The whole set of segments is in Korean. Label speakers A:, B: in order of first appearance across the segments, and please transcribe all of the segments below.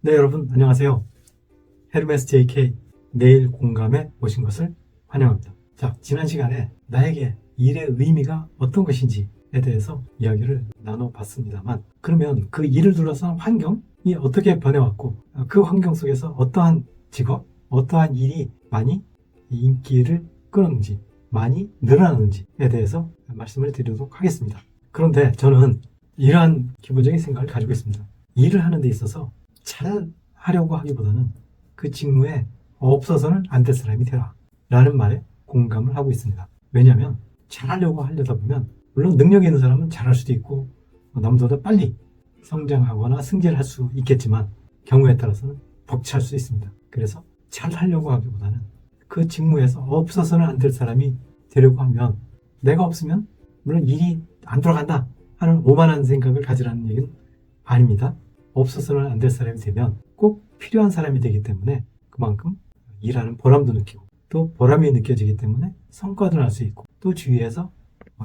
A: 네, 여러분 안녕하세요. 헤르메스 JK 내일 공감에 오신 것을 환영합니다. 자, 지난 시간에 나에게 일의 의미가 어떤 것인지에 대해서 이야기를 나눠봤습니다만, 그러면 그 일을 둘러싼 환경이 어떻게 변해왔고, 그 환경 속에서 어떠한 직업, 어떠한 일이 많이 인기를 끌었는지, 많이 늘어났는지에 대해서 말씀을 드리도록 하겠습니다. 그런데 저는 이러한 기본적인 생각을 가지고 있습니다. 일을 하는 데 있어서 잘하려고 하기보다는 그 직무에 없어서는 안 될 사람이 되라 라는 말에 공감을 하고 있습니다. 왜냐하면 잘하려고 하려다 보면 물론 능력이 있는 사람은 잘할 수도 있고 남보다 빨리 성장하거나 승진을 할 수 있겠지만 경우에 따라서는 벅찰 수 있습니다. 그래서 잘하려고 하기보다는 그 직무에서 없어서는 안 될 사람이 되려고 하면 내가 없으면 물론 일이 안 돌아간다 하는 오만한 생각을 가지라는 얘기는 아닙니다. 없어서는 안 될 사람이 되면 꼭 필요한 사람이 되기 때문에 그만큼 일하는 보람도 느끼고 또 보람이 느껴지기 때문에 성과도 날 수 있고 또 주위에서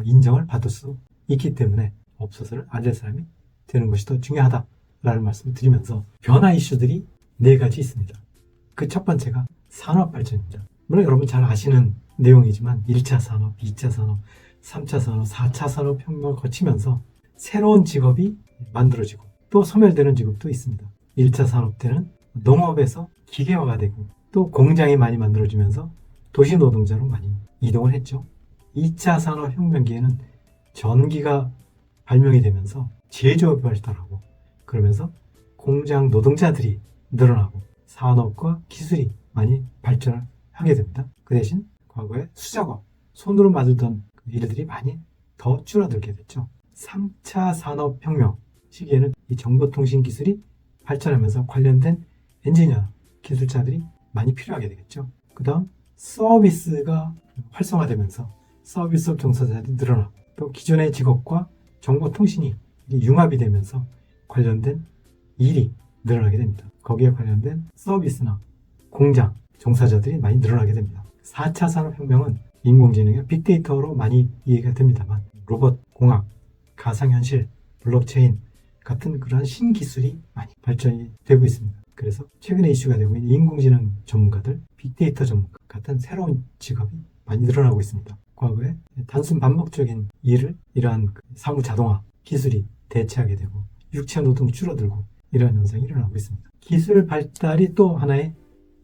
A: 인정을 받을 수 있기 때문에 없어서는 안 될 사람이 되는 것이 더 중요하다라는 말씀을 드리면서 변화 이슈들이 4가지 있습니다. 그 첫 번째가 산업 발전입니다. 물론 여러분 잘 아시는 내용이지만 1차 산업, 2차 산업, 3차 산업, 4차 산업 혁명을 거치면서 새로운 직업이 만들어지고 또 소멸되는 직업도 있습니다. 1차 산업 때는 농업에서 기계화가 되고 또 공장이 많이 만들어지면서 도시 노동자로 많이 이동을 했죠. 2차 산업혁명기에는 전기가 발명이 되면서 제조업이 발달하고 그러면서 공장 노동자들이 늘어나고 산업과 기술이 많이 발전을 하게 됩니다. 그 대신 과거에 수작업, 손으로 만들던 일들이 많이 더 줄어들게 됐죠. 3차 산업혁명 시기에는 이 정보통신 기술이 발전하면서 관련된 엔지니어, 기술자들이 많이 필요하게 되겠죠. 그 다음 서비스가 활성화되면서 서비스업 종사자들이 늘어나고 또 기존의 직업과 정보통신이 융합이 되면서 관련된 일이 늘어나게 됩니다. 거기에 관련된 서비스나 공장, 종사자들이 많이 늘어나게 됩니다. 4차 산업혁명은 인공지능의 빅데이터로 많이 이해가 됩니다만 로봇, 공학, 가상현실, 블록체인 같은 그러한 신기술이 많이 발전이 되고 있습니다. 그래서 최근에 이슈가 되고 있는 인공지능 전문가들, 빅데이터 전문가 같은 새로운 직업이 많이 늘어나고 있습니다. 과거에 단순 반복적인 일을 이러한 사무 자동화 기술이 대체하게 되고 육체 노동이 줄어들고 이러한 현상이 일어나고 있습니다. 기술 발달이 또 하나의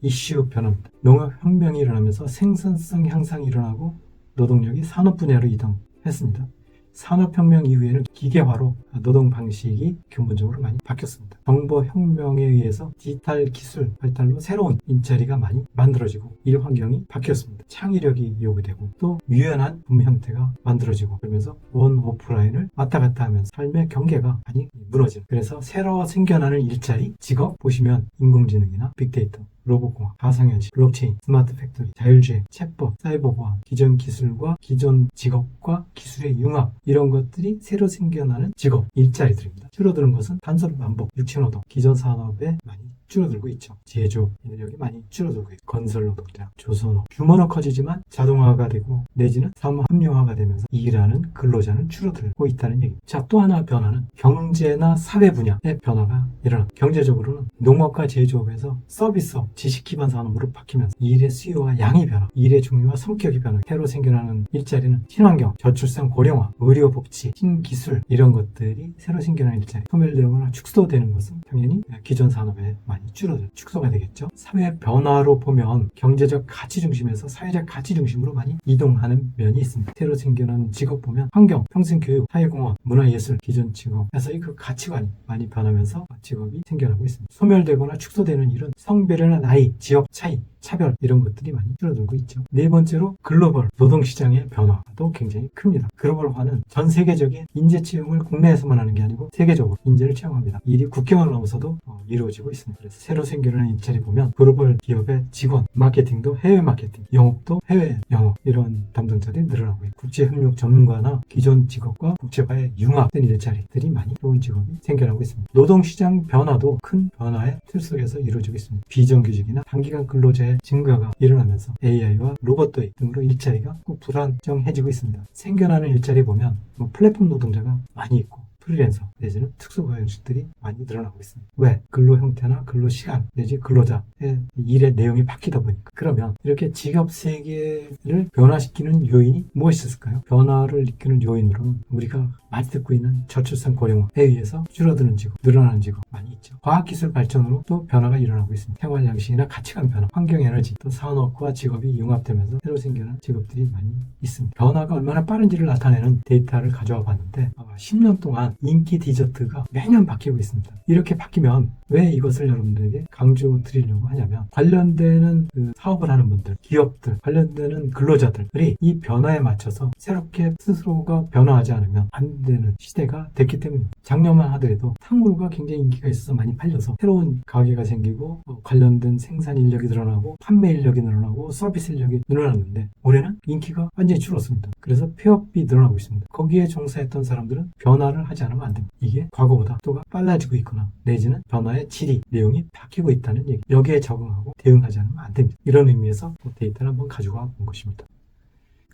A: 이슈 변화입니다. 농업혁명이 일어나면서 생산성 향상이 일어나고 노동력이 산업 분야로 이동했습니다. 산업혁명 이후에는 기계화로 노동 방식이 근본적으로 많이 바뀌었습니다. 정보혁명에 의해서 디지털 기술 발달로 새로운 일자리가 많이 만들어지고 일 환경이 바뀌었습니다. 창의력이 요구되고 또 유연한 근무 형태가 만들어지고 그러면서 온 오프라인을 왔다 갔다 하면서 삶의 경계가 많이 무너지는 그래서 새로 생겨나는 일자리, 직업 보시면 인공지능이나 빅데이터 로봇공학, 가상현실, 블록체인, 스마트 팩토리, 자율주행, 챗봇, 사이버 보안, 기존 기술과 기존 직업과 기술의 융합 이런 것들이 새로 생겨나는 직업, 일자리들입니다. 줄어드는 것은 단순 반복, 육체노동, 기존 산업에 많이 줄어들고 있죠. 제조 인력이 많이 줄어들고 있고 건설 노동자, 조선업 규모는 커지지만 자동화가 되고 내지는 사무 합리화가 되면서 일하는 근로자는 줄어들고 있다는 얘기입니다. 자, 또 하나 변화는 경제나 사회 분야의 변화가 일어납니다. 경제적으로는 농업과 제조업에서 서비스업, 지식 기반 산업으로 바뀌면서 일의 수요와 양이 변화, 일의 종류와 성격이 변화, 새로 생겨나는 일자리는 친환경, 저출산 고령화, 의료 복지, 신기술 이런 것들이 새로 생겨나는 일자리, 소멸되거나 축소되는 것은 당연히 기존 산업에 많이 축소가 되겠죠. 사회 변화로 보면 경제적 가치 중심에서 사회적 가치 중심으로 많이 이동하는 면이 있습니다. 새로 생겨나는 직업 보면 환경, 평생교육, 사회공헌, 문화예술, 기존 직업에서 그 가치관이 많이 변하면서 직업이 생겨나고 있습니다. 소멸되거나 축소되는 일은 성별이나 나이, 지역 차이, 차별 이런 것들이 많이 줄어들고 있죠. 네 번째로 글로벌 노동시장의 변화도 굉장히 큽니다. 글로벌화는 전 세계적인 인재 채용을 국내에서만 하는 게 아니고 세계적으로 인재를 채용합니다. 일이 국경을 넘어서도 이루어지고 있습니다. 그래서 새로 생겨나는 일자리 보면 글로벌 기업의 직원, 마케팅도 해외 마케팅, 영업도 해외 영업 이런 담당자들이 늘어나고 있고 국제협력 전문가나 기존 직업과 국제화의 융합된 일자리들이 많이 새로운 직업이 생겨나고 있습니다. 노동시장 변화도 큰 변화의 틀 속에서 이루어지고 있습니다. 비정규직이나 단기간 근로자의 증가가 일어나면서 AI와 로봇 도입 등으로 일자리가 꼭 불안정해지고 있습니다. 생겨나는 일자리 보면 플랫폼 노동자가 많이 있고 프리랜서 내지는 특수고용주들이 많이 늘어나고 있습니다. 왜? 근로 형태나 근로 시간 내지 근로자의 일의 내용이 바뀌다 보니까. 그러면 이렇게 직업 세계를 변화시키는 요인이 무엇이 있을까요? 변화를 이끄는 요인으로는 우리가 많이 듣고 있는 저출산 고령화에 의해서 줄어드는 직업, 늘어나는 직업 많이 있죠. 과학기술 발전으로 또 변화가 일어나고 있습니다. 생활 양식이나 가치관 변화, 환경 에너지, 또 산업과 직업이 융합되면서 새로 생기는 직업들이 많이 있습니다. 변화가 얼마나 빠른지를 나타내는 데이터를 가져와 봤는데 10년 동안 인기 디저트가 매년 바뀌고 있습니다. 이렇게 바뀌면 왜 이것을 여러분들에게 강조 드리려고 하냐면 관련되는 사업을 하는 분들, 기업들, 관련되는 근로자들이 이 변화에 맞춰서 새롭게 스스로가 변화하지 않으면 안 되는 시대가 됐기 때문입니다. 작년만 하더라도 탕후루가 굉장히 인기가 있어서 많이 팔려서 새로운 가게가 생기고 관련된 생산 인력이 늘어나고 판매 인력이 늘어나고 서비스 인력이 늘어났는데 올해는 인기가 완전히 줄었습니다. 그래서 폐업이 늘어나고 있습니다. 거기에 종사했던 사람들은 변화를 하지 않으면 안 됩니다. 이게 과거보다 또가 빨라지고 있거나 내지는 변화의 질이, 내용이 바뀌고 있다는 얘기. 여기에 적응하고 대응하지 않으면 안 됩니다. 이런 의미에서 데이터를 한번 가지고 온 것입니다.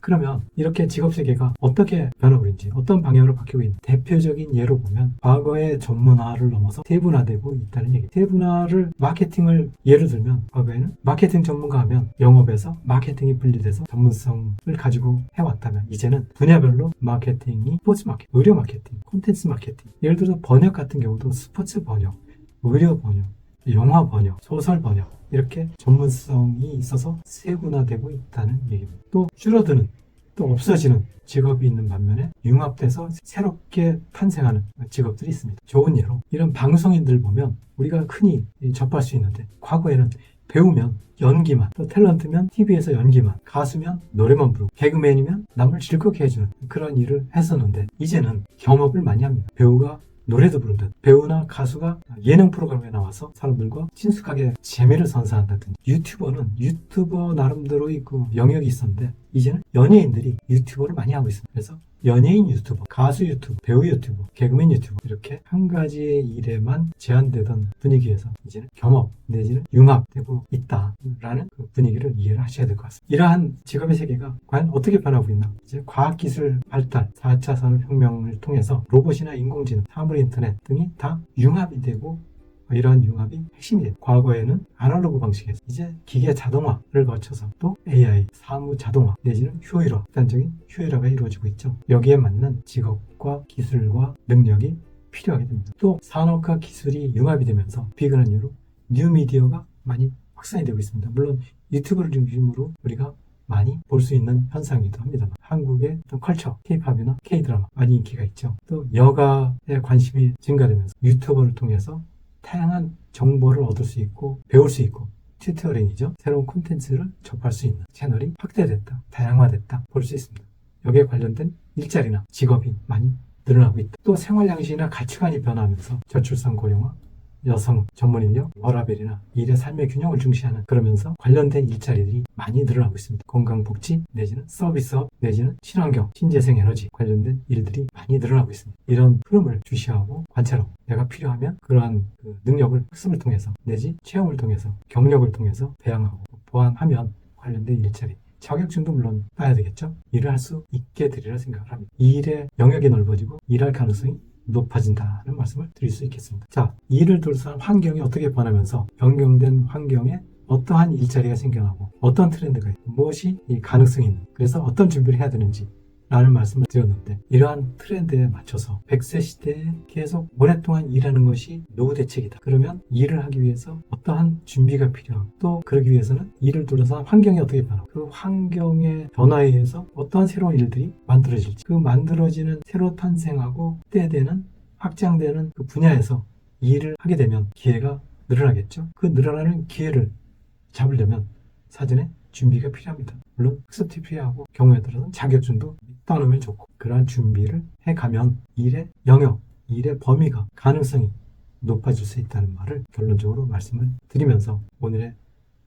A: 그러면 이렇게 직업세계가 어떻게 변하고 있는지, 어떤 방향으로 바뀌고 있는지 대표적인 예로 보면 과거의 전문화를 넘어서 세분화되고 있다는 얘기. 세분화를 마케팅을 예를 들면 과거에는 마케팅 전문가 하면 영업에서 마케팅이 분리돼서 전문성을 가지고 해왔다면 이제는 분야별로 마케팅이 스포츠 마케팅, 의료 마케팅, 콘텐츠 마케팅. 예를 들어서 번역 같은 경우도 스포츠 번역, 의료 번역, 영화 번역, 소설 번역 이렇게 전문성이 있어서 세분화되고 있다는 얘기입니다. 또 줄어드는, 또 없어지는 직업이 있는 반면에 융합돼서 새롭게 탄생하는 직업들이 있습니다. 좋은 예로 이런 방송인들 보면 우리가 흔히 접할 수 있는데 과거에는 배우면 연기만, 또 탤런트면 TV에서 연기만, 가수면 노래만 부르고 개그맨이면 남을 즐겁게 해주는 그런 일을 했었는데 이제는 겸업을 많이 합니다. 배우가 노래도 부른다. 배우나 가수가 예능 프로그램에 나와서 사람들과 친숙하게 재미를 선사한다든지 유튜버는 유튜버 나름대로의 그 영역이 있었는데 이제는 연예인들이 유튜버를 많이 하고 있습니다. 그래서 연예인 유튜버, 가수 유튜버, 배우 유튜버, 개그맨 유튜버 이렇게 한 가지의 일에만 제한되던 분위기에서 이제는 겸업 내지는 융합되고 있다라는 그 분위기를 이해를 하셔야 될 것 같습니다. 이러한 직업의 세계가 과연 어떻게 변하고 있나? 이제 과학기술 발달, 4차 산업혁명을 통해서 로봇이나 인공지능, 사물인터넷 등이 다 융합이 되고 이러한 융합이 핵심이 돼요. 과거에는 아날로그 방식에서 이제 기계 자동화를 거쳐서 또 AI, 사무 자동화 내지는 효율화, 극단적인 효율화가 이루어지고 있죠. 여기에 맞는 직업과 기술과 능력이 필요하게 됩니다. 또 산업과 기술이 융합이 되면서 비근한 이유로 뉴미디어가 많이 확산이 되고 있습니다. 물론 유튜브를 중심으로 우리가 많이 볼 수 있는 현상이기도 합니다만 한국의 어떤 컬처, K-팝이나 K-드라마 많이 인기가 있죠. 또 여가에 관심이 증가되면서 유튜버를 통해서 다양한 정보를 얻을 수 있고 배울 수 있고 튜토링이죠. 새로운 콘텐츠를 접할 수 있는 채널이 확대됐다, 다양화됐다 볼 수 있습니다. 여기에 관련된 일자리나 직업이 많이 늘어나고 있다. 또 생활 양식이나 가치관이 변하면서 저출산 고령화, 여성 전문 인력, 워라밸이나 일의 삶의 균형을 중시하는 그러면서 관련된 일자리들이 많이 늘어나고 있습니다. 건강복지 내지는 서비스업 내지는 친환경, 신재생 에너지 관련된 일들이 많이 늘어나고 있습니다. 이런 흐름을 주시하고 관찰하고 내가 필요하면 그러한 능력을 학습을 통해서 내지 체험을 통해서 경력을 통해서 배양하고 보완하면 관련된 일자리 자격증도 물론 따야 되겠죠. 일을 할 수 있게 되리라 생각을 합니다. 이 일의 영역이 넓어지고 일할 가능성이 높아진다는 말씀을 드릴 수 있겠습니다. 자, 일을 둘러싼 환경이 어떻게 변하면서 변경된 환경에 어떠한 일자리가 생겨나고 어떤 트렌드가 있고 무엇이 이 가능성이 있는 그래서 어떤 준비를 해야 되는지 라는 말씀을 드렸는데 이러한 트렌드에 맞춰서 100세 시대에 계속 오랫동안 일하는 것이 노후 대책이다. 그러면 일을 하기 위해서 어떠한 준비가 필요하고 또 그러기 위해서는 일을 둘러싼 환경이 어떻게 변하고 그 환경의 변화에 의해서 어떠한 새로운 일들이 만들어질지 그 만들어지는 새로 탄생하고 확대되는 확장되는 그 분야에서 일을 하게 되면 기회가 늘어나겠죠. 그 늘어나는 기회를 잡으려면 사전에 준비가 필요합니다. 물론 학습도 필요하고 경우에 따라서는 자격증도 따놓으면 좋고 그러한 준비를 해가면 일의 영역, 일의 범위가 가능성이 높아질 수 있다는 말을 결론적으로 말씀을 드리면서 오늘의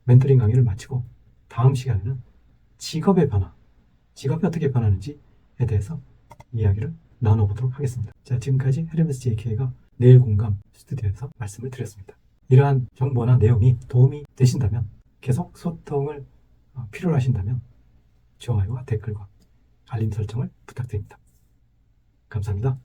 A: 멘토링 강의를 마치고 다음 시간에는 직업의 변화, 직업이 어떻게 변하는지에 대해서 이야기를 나눠보도록 하겠습니다. 자, 지금까지 헤르메스 JK가 내일 공감 스튜디오에서 말씀을 드렸습니다. 이러한 정보나 내용이 도움이 되신다면 계속 소통을 필요로 하신다면 좋아요와 댓글과 알림 설정을 부탁드립니다. 감사합니다.